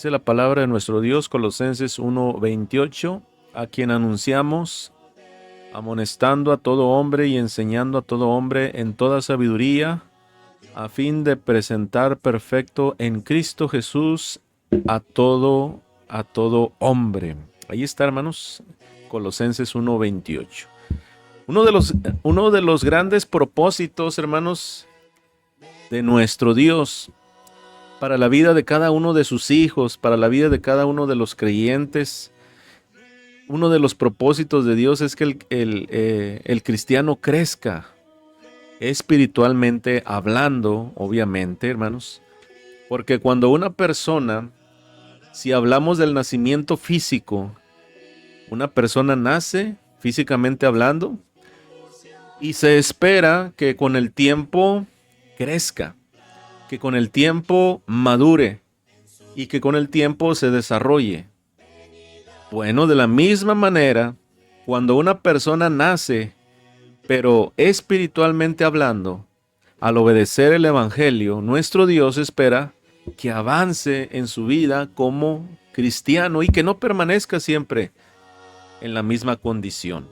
Dice la palabra de nuestro Dios, Colosenses 1:28, a quien anunciamos, amonestando a todo hombre y enseñando a todo hombre en toda sabiduría, a fin de presentar perfecto en Cristo Jesús a todo hombre. Ahí está, hermanos, Colosenses 1:28. Uno de los grandes propósitos, hermanos, de nuestro Dios para la vida de cada uno de sus hijos, para la vida de cada uno de los creyentes. Uno de los propósitos de Dios es que el cristiano crezca espiritualmente hablando, obviamente, hermanos, porque cuando una persona, si hablamos del nacimiento físico, una persona nace físicamente hablando y se espera que con el tiempo crezca, que con el tiempo madure y que con el tiempo se desarrolle. Bueno, de la misma manera, cuando una persona nace, pero espiritualmente hablando, al obedecer el Evangelio, nuestro Dios espera que avance en su vida como cristiano y que no permanezca siempre en la misma condición.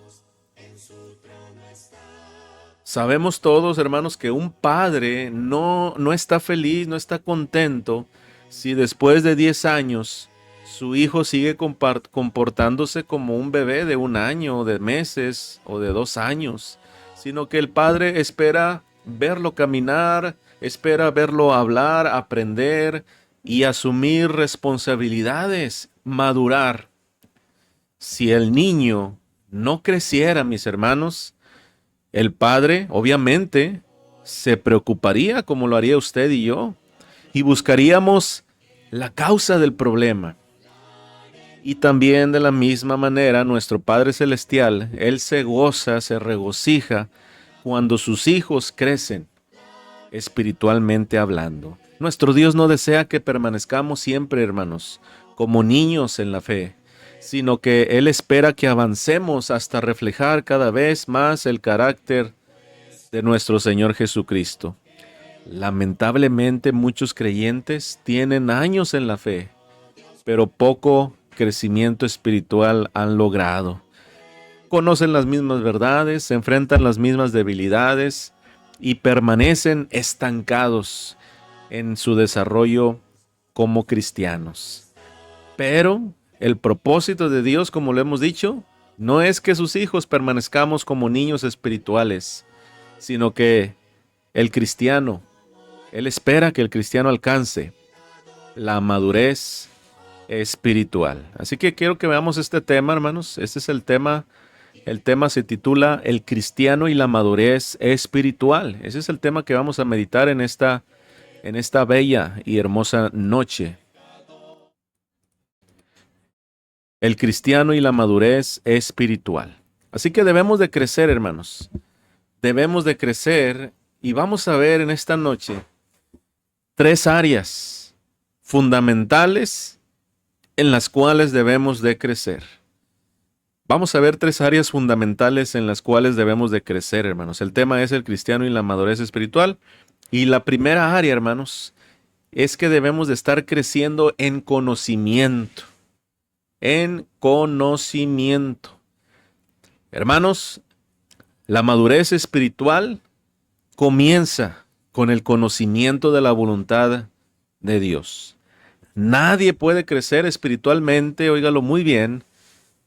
Sabemos todos, hermanos, que un padre no está feliz, no está contento si después de 10 años su hijo sigue comportándose como un bebé de 1 año, de meses o de 2 años, sino que el padre espera verlo caminar, espera verlo hablar, aprender y asumir responsabilidades, madurar. Si el niño no creciera, mis hermanos, el padre, obviamente, se preocuparía como lo haría usted y yo, y buscaríamos la causa del problema. Y también de la misma manera, nuestro Padre Celestial, Él se goza, se regocija cuando sus hijos crecen, espiritualmente hablando. Nuestro Dios no desea que permanezcamos siempre, hermanos, como niños en la fe, sino que Él espera que avancemos hasta reflejar cada vez más el carácter de nuestro Señor Jesucristo. Lamentablemente muchos creyentes tienen años en la fe, pero poco crecimiento espiritual han logrado. Conocen las mismas verdades, se enfrentan las mismas debilidades y permanecen estancados en su desarrollo como cristianos. Pero el propósito de Dios, como lo hemos dicho, no es que sus hijos permanezcamos como niños espirituales, sino que el cristiano, Él espera que el cristiano alcance la madurez espiritual. Así que quiero que veamos este tema, hermanos. Este es el tema. El tema se titula El cristiano y la madurez espiritual. Ese es el tema que vamos a meditar en esta bella y hermosa noche. El cristiano y la madurez espiritual. Así que debemos de crecer, hermanos. Debemos de crecer y vamos a ver en esta noche 3 áreas fundamentales en las cuales debemos de crecer. Vamos a ver 3 áreas fundamentales en las cuales debemos de crecer, hermanos. El tema es el cristiano y la madurez espiritual. Y la primera área, hermanos, es que debemos de estar creciendo en conocimiento. En conocimiento. Hermanos, la madurez espiritual comienza con el conocimiento de la voluntad de Dios. Nadie puede crecer espiritualmente, óigalo muy bien,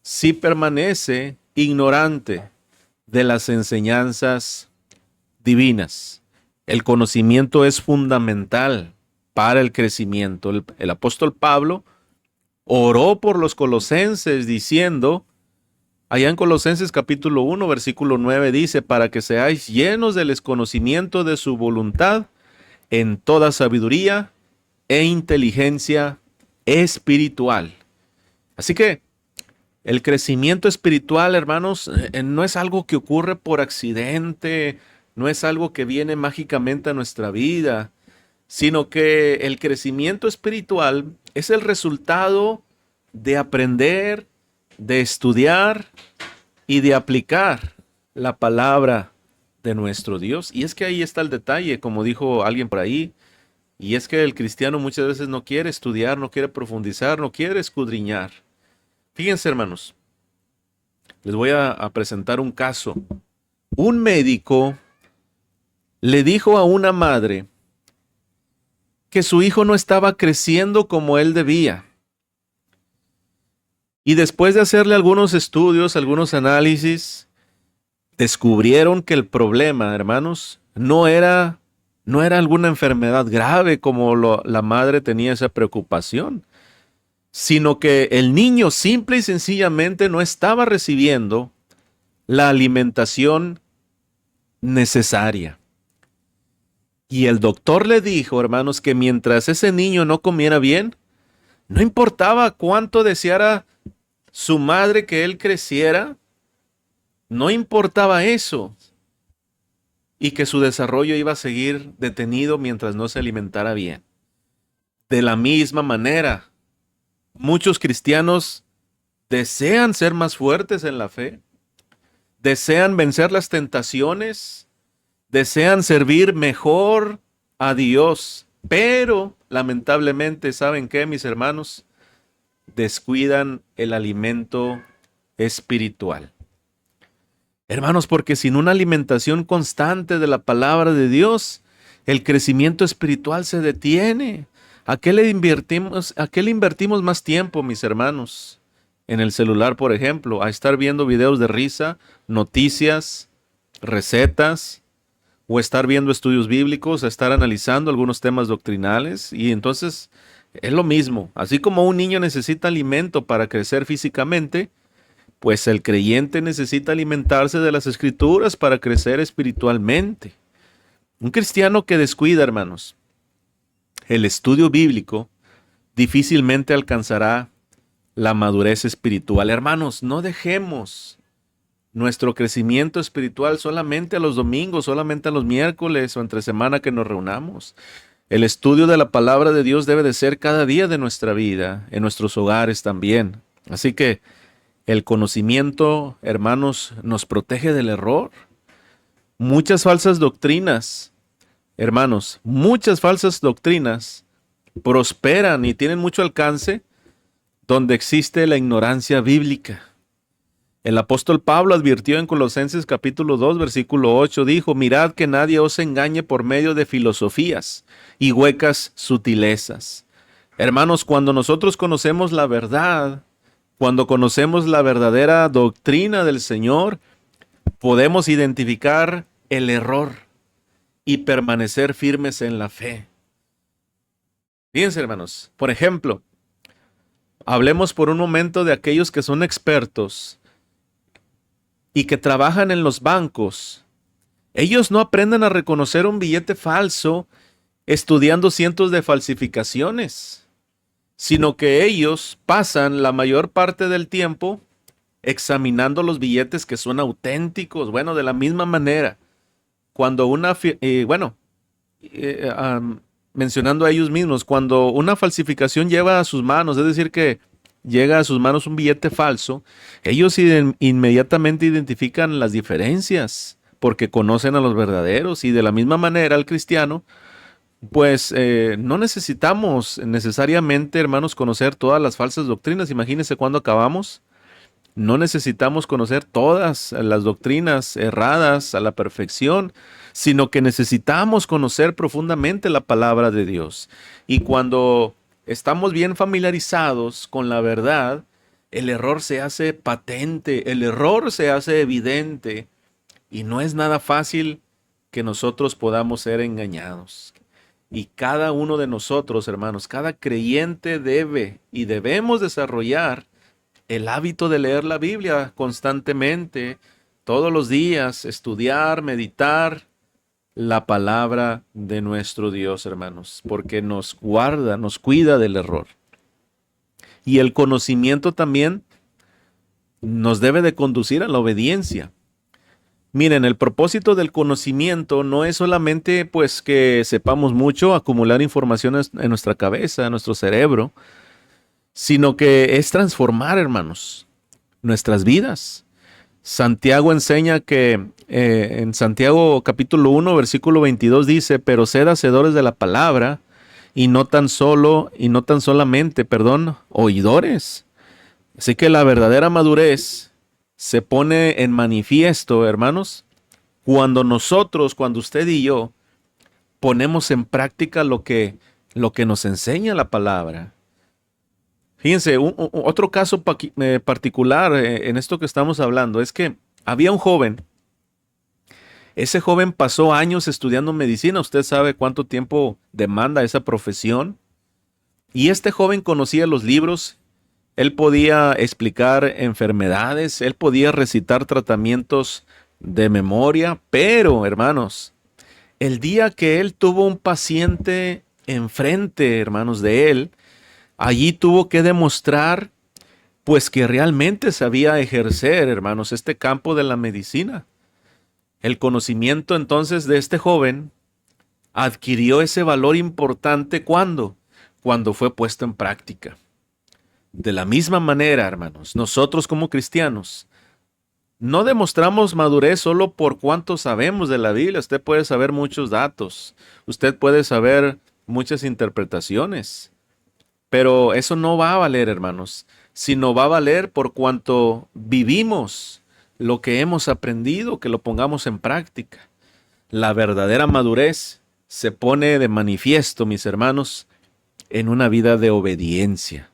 si permanece ignorante de las enseñanzas divinas. El conocimiento es fundamental para el crecimiento. El apóstol Pablo oró por los colosenses diciendo, allá en Colosenses capítulo 1, versículo 9 dice, para que seáis llenos del conocimiento de su voluntad en toda sabiduría e inteligencia espiritual. Así que el crecimiento espiritual, hermanos, no es algo que ocurre por accidente, no es algo que viene mágicamente a nuestra vida, sino que el crecimiento espiritual es el resultado de aprender, de estudiar y de aplicar la palabra de nuestro Dios. Y es que ahí está el detalle, como dijo alguien por ahí, Y es que el cristiano muchas veces no quiere estudiar, no quiere profundizar, no quiere escudriñar. Fíjense, hermanos, les voy a presentar un caso. Un médico le dijo a una madre que su hijo no estaba creciendo como él debía. Y después de hacerle algunos estudios, algunos análisis, descubrieron que el problema, hermanos, no era alguna enfermedad grave como la madre tenía esa preocupación, sino que el niño simple y sencillamente no estaba recibiendo la alimentación necesaria. Y el doctor le dijo, hermanos, que mientras ese niño no comiera bien, no importaba cuánto deseara su madre que él creciera, no importaba eso, y que su desarrollo iba a seguir detenido mientras no se alimentara bien. De la misma manera, muchos cristianos desean ser más fuertes en la fe, desean vencer las tentaciones, desean servir mejor a Dios, pero lamentablemente, ¿saben qué, mis hermanos? Descuidan el alimento espiritual. Hermanos, porque sin una alimentación constante de la palabra de Dios, el crecimiento espiritual se detiene. ¿A qué le invertimos más tiempo, mis hermanos? En el celular, por ejemplo, a estar viendo videos de risa, noticias, recetas, o estar viendo estudios bíblicos, a estar analizando algunos temas doctrinales. Y entonces es lo mismo. Así como un niño necesita alimento para crecer físicamente, pues el creyente necesita alimentarse de las Escrituras para crecer espiritualmente. Un cristiano que descuida, hermanos, el estudio bíblico, difícilmente alcanzará la madurez espiritual. Hermanos, no dejemos nuestro crecimiento espiritual solamente a los domingos, solamente a los miércoles o entre semana que nos reunamos. El estudio de la palabra de Dios debe de ser cada día de nuestra vida, en nuestros hogares también. Así que el conocimiento, hermanos, nos protege del error. Muchas falsas doctrinas, hermanos, muchas falsas doctrinas prosperan y tienen mucho alcance donde existe la ignorancia bíblica. El apóstol Pablo advirtió en Colosenses capítulo 2, versículo 8, dijo, mirad que nadie os engañe por medio de filosofías y huecas sutilezas. Hermanos, cuando nosotros conocemos la verdad, cuando conocemos la verdadera doctrina del Señor, podemos identificar el error y permanecer firmes en la fe. Fíjense, hermanos, por ejemplo, hablemos por un momento de aquellos que son expertos y que trabajan en los bancos. Ellos no aprenden a reconocer un billete falso estudiando cientos de falsificaciones, sino que ellos pasan la mayor parte del tiempo examinando los billetes que son auténticos. Bueno, de la misma manera, cuando mencionando a ellos mismos, cuando una falsificación lleva a sus manos, es decir, que llega a sus manos un billete falso, ellos inmediatamente identifican las diferencias porque conocen a los verdaderos. Y de la misma manera el cristiano, pues no necesitamos necesariamente, hermanos, conocer todas las falsas doctrinas. Imagínense cuando acabamos. No necesitamos conocer todas las doctrinas erradas a la perfección, sino que necesitamos conocer profundamente la palabra de Dios. Y cuando estamos bien familiarizados con la verdad, el error se hace patente, el error se hace evidente, y no es nada fácil que nosotros podamos ser engañados. Y cada uno de nosotros, hermanos, cada creyente debe y debemos desarrollar el hábito de leer la Biblia constantemente, todos los días, estudiar, meditar la palabra de nuestro Dios, hermanos, porque nos guarda, nos cuida del error. Y el conocimiento también nos debe de conducir a la obediencia. Miren, el propósito del conocimiento no es solamente pues que sepamos mucho, acumular información en nuestra cabeza, en nuestro cerebro, sino que es transformar, hermanos, nuestras vidas. Santiago enseña que en Santiago capítulo 1, versículo 22 dice, pero sed hacedores de la palabra y no tan solamente, perdón, oidores. Así que la verdadera madurez se pone en manifiesto, hermanos, cuando usted y yo ponemos en práctica lo que nos enseña la palabra. Fíjense, otro caso particular en esto que estamos hablando es que había un joven. Ese joven pasó años estudiando medicina. Usted sabe cuánto tiempo demanda esa profesión. Y este joven conocía los libros. Él podía explicar enfermedades. Él podía recitar tratamientos de memoria. Pero, hermanos, el día que él tuvo un paciente enfrente, hermanos, de él, allí tuvo que demostrar, pues, que realmente sabía ejercer, hermanos, este campo de la medicina. El conocimiento entonces de este joven adquirió ese valor importante cuando fue puesto en práctica. De la misma manera, hermanos, nosotros como cristianos no demostramos madurez solo por cuánto sabemos de la Biblia. Usted puede saber muchos datos, usted puede saber muchas interpretaciones, pero eso no va a valer, hermanos, sino va a valer por cuanto vivimos lo que hemos aprendido, que lo pongamos en práctica. La verdadera madurez se pone de manifiesto, mis hermanos, en una vida de obediencia.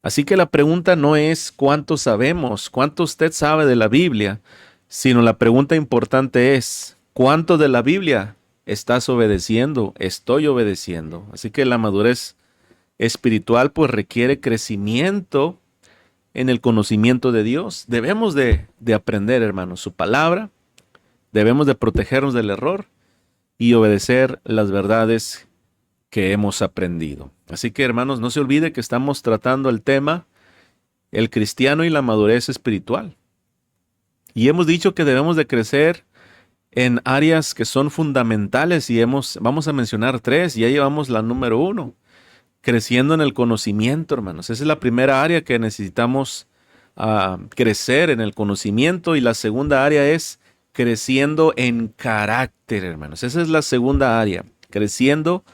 Así que la pregunta no es cuánto sabemos, cuánto usted sabe de la Biblia, sino la pregunta importante es cuánto de la Biblia estás obedeciendo, estoy obedeciendo. Así que la madurez espiritual pues requiere crecimiento en el conocimiento de Dios. Debemos de aprender, hermanos, su palabra, debemos de protegernos del error y obedecer las verdades que hemos aprendido. Así que, hermanos, no se olvide que estamos tratando el tema, el cristiano y la madurez espiritual. Y hemos dicho que debemos de crecer en áreas que son fundamentales y vamos a mencionar tres, ya llevamos la número 1, creciendo en el conocimiento, hermanos. Esa es la primera área que necesitamos crecer en el conocimiento, y la segunda área es creciendo en carácter, hermanos. Esa es la segunda área, creciendo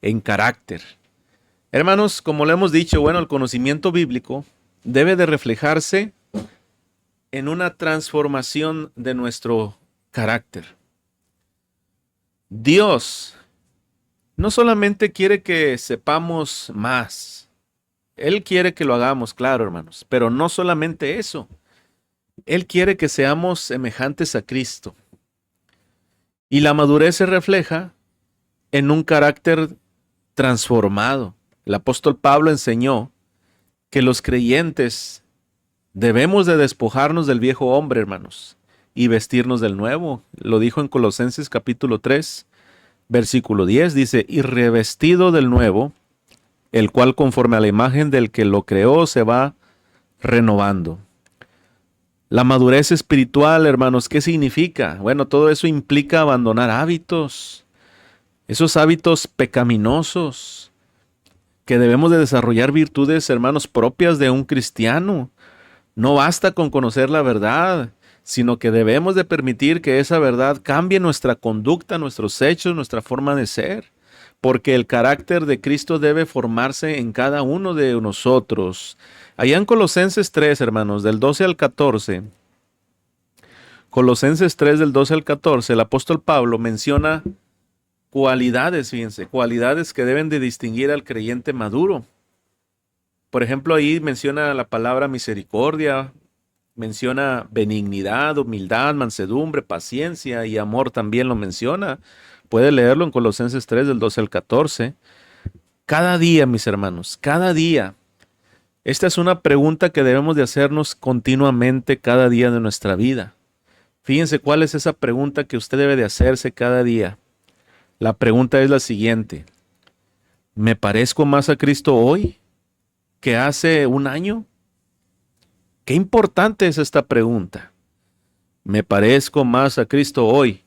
en carácter. Hermanos, como le hemos dicho, bueno, el conocimiento bíblico debe de reflejarse en una transformación de nuestro carácter. Dios no solamente quiere que sepamos más, Él quiere que lo hagamos, claro, hermanos, pero no solamente eso. Él quiere que seamos semejantes a Cristo. Y la madurez se refleja en un carácter transformado. El apóstol Pablo enseñó que los creyentes debemos de despojarnos del viejo hombre, hermanos, y vestirnos del nuevo. Lo dijo en Colosenses capítulo 3, versículo 10, dice, y revestido del nuevo, el cual conforme a la imagen del que lo creó se va renovando. La madurez espiritual, hermanos, ¿qué significa? Bueno, todo eso implica abandonar hábitos, esos hábitos pecaminosos, que debemos de desarrollar virtudes, hermanos, propias de un cristiano. No basta con conocer la verdad, sino que debemos de permitir que esa verdad cambie nuestra conducta, nuestros hechos, nuestra forma de ser, porque el carácter de Cristo debe formarse en cada uno de nosotros. Allá en Colosenses 3, hermanos, del 12 al 14, Colosenses 3 del 12 al 14, el apóstol Pablo menciona cualidades, fíjense, cualidades que deben de distinguir al creyente maduro. Por ejemplo, ahí menciona la palabra misericordia, menciona benignidad, humildad, mansedumbre, paciencia y amor también lo menciona. Puede leerlo en Colosenses 3 del 12 al 14. Cada día, mis hermanos, cada día. Esta es una pregunta que debemos de hacernos continuamente cada día de nuestra vida. Fíjense cuál es esa pregunta que usted debe de hacerse cada día. La pregunta es la siguiente: ¿me parezco más a Cristo hoy que hace un año? Qué importante es esta pregunta. ¿Me parezco más a Cristo hoy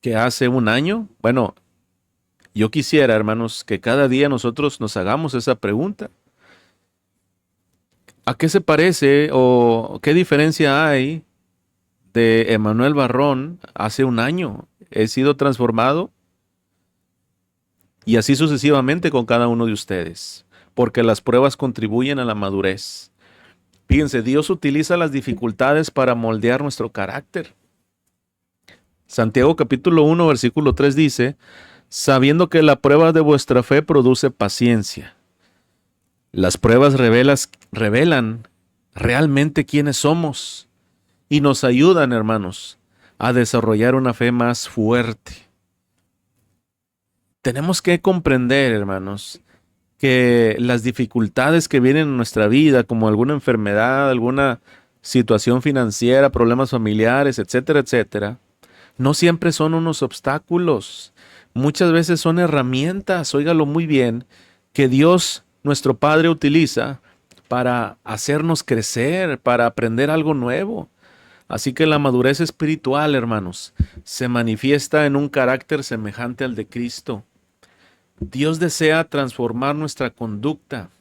que hace un año? Bueno, yo quisiera, hermanos, que cada día nosotros nos hagamos esa pregunta. ¿A qué se parece o qué diferencia hay de Emanuel Barrón hace un año? ¿He sido transformado? Y así sucesivamente con cada uno de ustedes, porque las pruebas contribuyen a la madurez. Fíjense, Dios utiliza las dificultades para moldear nuestro carácter. Santiago capítulo 1, versículo 3 dice, sabiendo que la prueba de vuestra fe produce paciencia. Las pruebas revelan realmente quiénes somos y nos ayudan, hermanos, a desarrollar una fe más fuerte. Tenemos que comprender, hermanos, que las dificultades que vienen en nuestra vida, como alguna enfermedad, alguna situación financiera, problemas familiares, etcétera, etcétera, no siempre son unos obstáculos. Muchas veces son herramientas, óigalo muy bien, que Dios, nuestro Padre, utiliza para hacernos crecer, para aprender algo nuevo. Así que la madurez espiritual, hermanos, se manifiesta en un carácter semejante al de Cristo. Dios desea transformar nuestra conducta.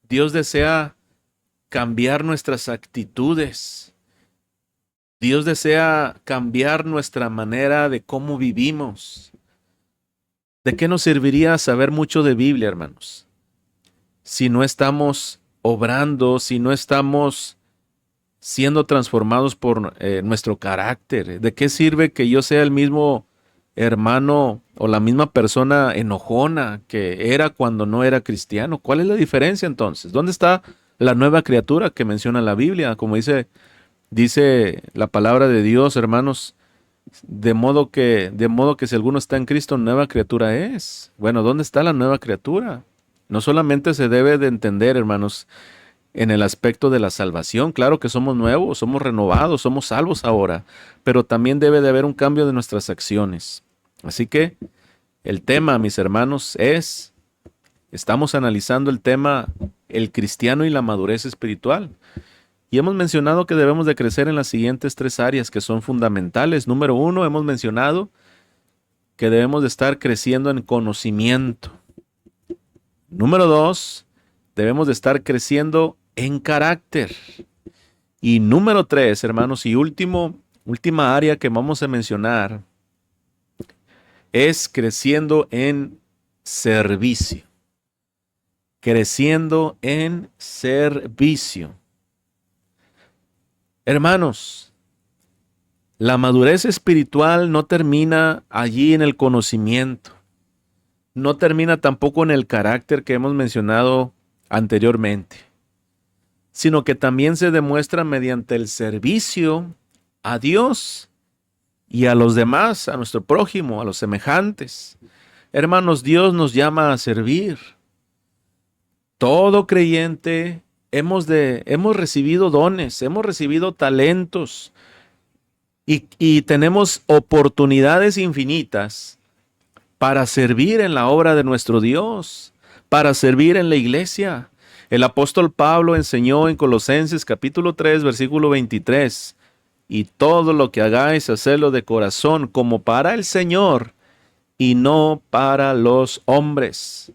Dios desea cambiar nuestras actitudes. Dios desea cambiar nuestra manera de cómo vivimos. ¿De qué nos serviría saber mucho de Biblia, hermanos? Si no estamos obrando, si no estamos siendo transformados por nuestro carácter. ¿De qué sirve que yo sea el mismo hermano o la misma persona enojona que era cuando no era cristiano? ¿Cuál es la diferencia entonces? ¿Dónde está la nueva criatura que menciona la Biblia? Como dice la palabra de Dios, hermanos, de modo que si alguno está en Cristo, nueva criatura es. Bueno, ¿dónde está la nueva criatura? No solamente se debe de entender, hermanos, en el aspecto de la salvación. Claro que somos nuevos, somos renovados, somos salvos ahora, pero también debe de haber un cambio de nuestras acciones. Así que el tema, mis hermanos, estamos analizando el tema, el cristiano y la madurez espiritual. Y hemos mencionado que debemos de crecer en las siguientes 3 áreas que son fundamentales. Número 1, hemos mencionado que debemos de estar creciendo en conocimiento. Número 2, debemos de estar creciendo en carácter. Y número 3, hermanos, y última área que vamos a mencionar es creciendo en servicio. Creciendo en servicio. Hermanos, la madurez espiritual no termina allí en el conocimiento. No termina tampoco en el carácter que hemos mencionado anteriormente, sino que también se demuestra mediante el servicio a Dios y a los demás, a nuestro prójimo, a los semejantes. Hermanos, Dios nos llama a servir. Todo creyente hemos recibido dones, hemos recibido talentos y tenemos oportunidades infinitas para servir en la obra de nuestro Dios, para servir en la iglesia. El apóstol Pablo enseñó en Colosenses capítulo 3, versículo 23, y todo lo que hagáis, hacedlo de corazón, como para el Señor y no para los hombres.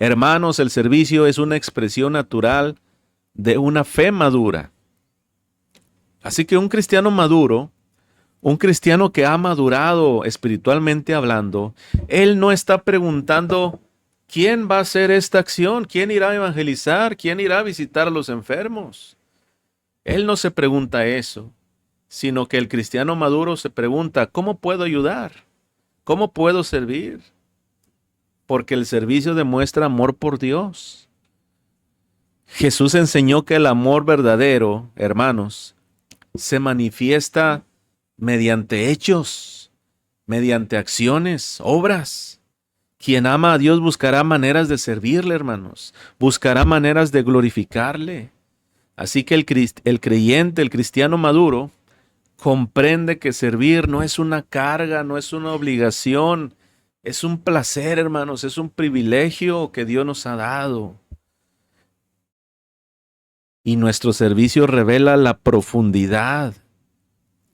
Hermanos, el servicio es una expresión natural de una fe madura. Así que un cristiano maduro, un cristiano que ha madurado espiritualmente hablando, él no está preguntando quién va a hacer esta acción, quién irá a evangelizar, quién irá a visitar a los enfermos. Él no se pregunta eso, sino que el cristiano maduro se pregunta, ¿cómo puedo ayudar? ¿Cómo puedo servir? Porque el servicio demuestra amor por Dios. Jesús enseñó que el amor verdadero, hermanos, se manifiesta mediante hechos, mediante acciones, obras. Quien ama a Dios buscará maneras de servirle, hermanos. Buscará maneras de glorificarle. Así que el creyente, el cristiano maduro, comprende que servir no es una carga, no es una obligación, es un placer, hermanos, es un privilegio que Dios nos ha dado. Y nuestro servicio revela la profundidad.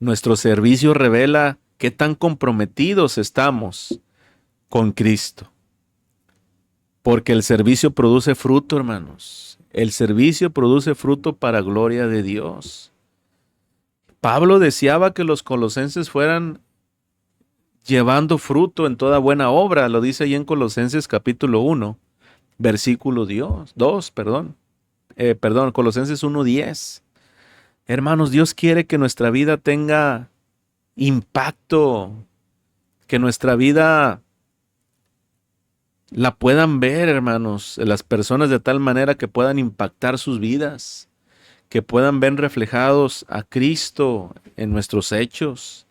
Nuestro servicio revela qué tan comprometidos estamos con Cristo. Porque el servicio produce fruto, hermanos. El servicio produce fruto para gloria de Dios. Pablo deseaba que los colosenses fueran llevando fruto en toda buena obra. Lo dice ahí en Colosenses capítulo 1, versículo 2, Colosenses 1:10. Hermanos, Dios quiere que nuestra vida tenga impacto, que nuestra vida la puedan ver, hermanos, las personas de tal manera que puedan impactar sus vidas, que puedan ver reflejados a Cristo en nuestros hechos,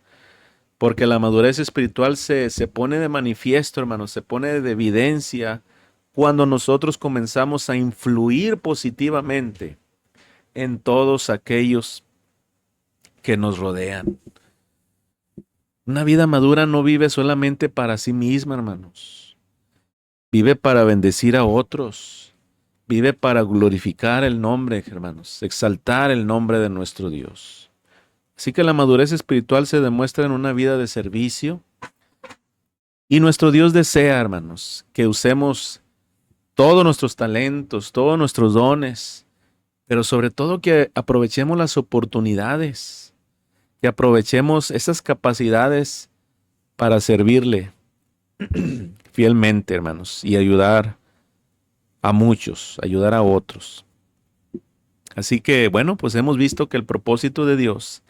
porque la madurez espiritual se pone de manifiesto, hermanos, se pone de evidencia cuando nosotros comenzamos a influir positivamente en todos aquellos que nos rodean. Una vida madura no vive solamente para sí misma, hermanos. Vive para bendecir a otros. Vive para glorificar el nombre, hermanos, exaltar el nombre de nuestro Dios. Así que la madurez espiritual se demuestra en una vida de servicio. Y nuestro Dios desea, hermanos, que usemos todos nuestros talentos, todos nuestros dones, pero sobre todo que aprovechemos las oportunidades, que aprovechemos esas capacidades para servirle fielmente, hermanos, y ayudar a muchos, ayudar a otros. Así que, bueno, pues hemos visto que el propósito de Dios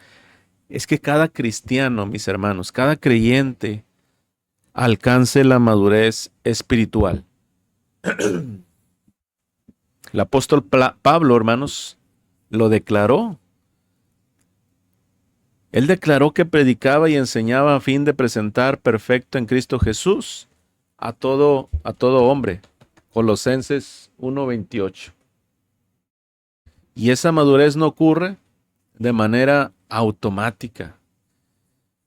es que cada cristiano, mis hermanos, cada creyente alcance la madurez espiritual. El apóstol Pablo, hermanos, lo declaró. Él declaró que predicaba y enseñaba a fin de presentar perfecto en Cristo Jesús a todo hombre. Colosenses 1:28. Y esa madurez no ocurre de manera automática.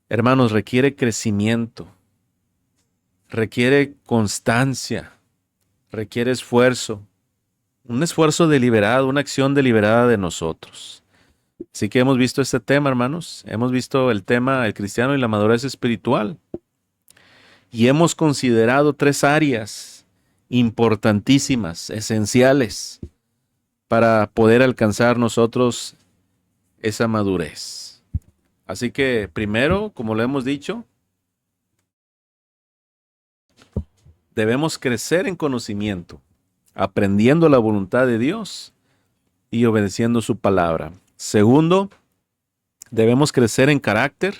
Hermanos, requiere crecimiento, requiere constancia, requiere esfuerzo, un esfuerzo deliberado, una acción deliberada de nosotros. Así que hemos visto este tema, hermanos. Hemos visto el tema del cristiano y la madurez espiritual. Y hemos considerado 3 áreas importantísimas, esenciales, para poder alcanzar nosotros esa madurez. Así que primero, como lo hemos dicho, debemos crecer en conocimiento, aprendiendo la voluntad de Dios y obedeciendo su palabra. Segundo, debemos crecer en carácter,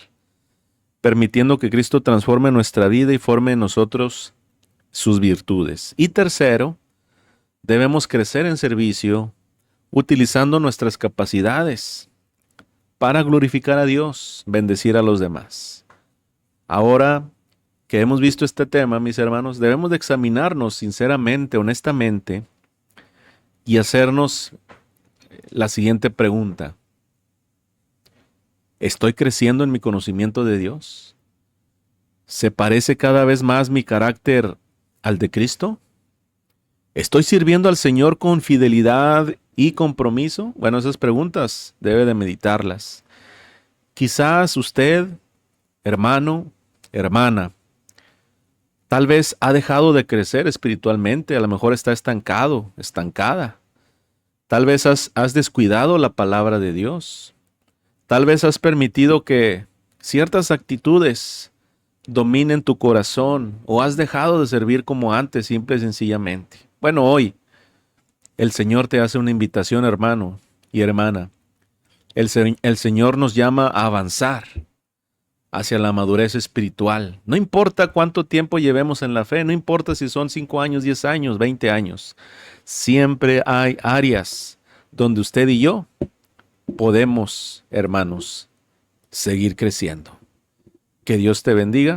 permitiendo que Cristo transforme nuestra vida y forme en nosotros sus virtudes. Y tercero, debemos crecer en servicio, utilizando nuestras capacidades para glorificar a Dios, bendecir a los demás. Ahora que hemos visto este tema, mis hermanos, debemos de examinarnos sinceramente, honestamente, y hacernos la siguiente pregunta. ¿Estoy creciendo en mi conocimiento de Dios? ¿Se parece cada vez más mi carácter al de Cristo? ¿Estoy sirviendo al Señor con fidelidad y compromiso? Bueno, esas preguntas debe de meditarlas. Quizás usted, hermano, hermana, tal vez ha dejado de crecer espiritualmente, a lo mejor está estancado, estancada. Tal vez has descuidado la palabra de Dios. Tal vez has permitido que ciertas actitudes dominen tu corazón o has dejado de servir como antes, simple y sencillamente. Bueno, hoy el Señor te hace una invitación, hermano y hermana. El Señor nos llama a avanzar hacia la madurez espiritual. No importa cuánto tiempo llevemos en la fe, no importa si son 5 años, 10 años, 20 años. Siempre hay áreas donde usted y yo podemos, hermanos, seguir creciendo. Que Dios te bendiga.